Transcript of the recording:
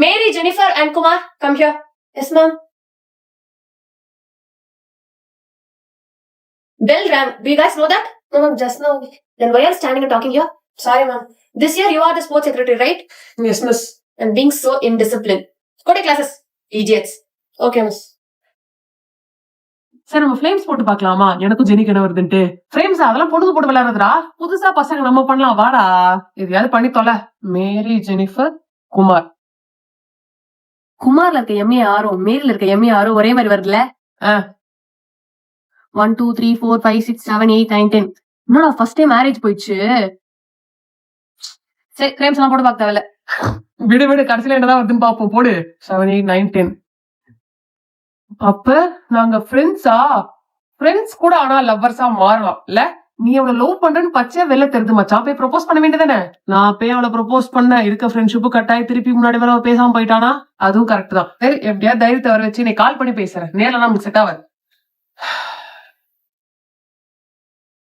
Mary, Jennifer and Kumar, come here. Yes, ma'am. Bell rang. Do you guys know that? No, ma'am, just now. Then why are you standing and talking here? Sorry, ma'am. This year you are the sports secretary, right? Yes, miss. And being so indisciplined. Go to classes. Idiots. Okay, miss. சரி நம்ம flames போட்டு பாக்கலாமா? எனக்கும் ஜெனிக்கு என்ன வருதுன்ட்டு. Flames அதெல்லாம் பொழுது போட்டு விளையாடுறதுடா. புதுசா பசங்க நம்ம பண்ணலாம் வாடா. எதையாவது பண்ணி தொலை. மேரி, ஜெனிஃபர், குமார். குமார்ல இருக்க எம்ஏ ஆரும் மேரில இருக்க எம்ஏ ஆரும் ஒரே மாதிரி வருதுல? 1 2 3 4 5 6 7 8 9 10. என்னடா ஃபர்ஸ்ட் டைம் மேரேஜ் போயிடுச்சு. சரி ஃபிளேம்ஸ் எல்லாம் போட்டு பார்க்க தேவையில்ல. விடு கடைசியில என்னதான் வருதுன்னு பாப்போம். போடு 7 8 9 10. அப்ப நாங்க ஃப்ரெண்ட்ஸ் கூட ஆனா லவ்வர்ஸா மாறலாம் இல்ல? நீ அவளை லவ் பண்றேன்னு பச்சையா வெளில தெரியுது மச்சான். போய் ப்ரொபோஸ் பண்ண வேண்டியதானே? நான் போய் அவளை ப்ரொபோஸ் பண்ண இருக்க ஃப்ரெண்ட்ஷிப்பு கட்டாயி திருப்பி முன்னாடி வேற பேசாம போயிட்டானா அதுவும் கரெக்ட் தான். சரி எப்படியா தைரியத்தை வர வச்சு நீ கால் பண்ணி பேசுறேன். நேரில் நமக்கு செட் ஆகாது.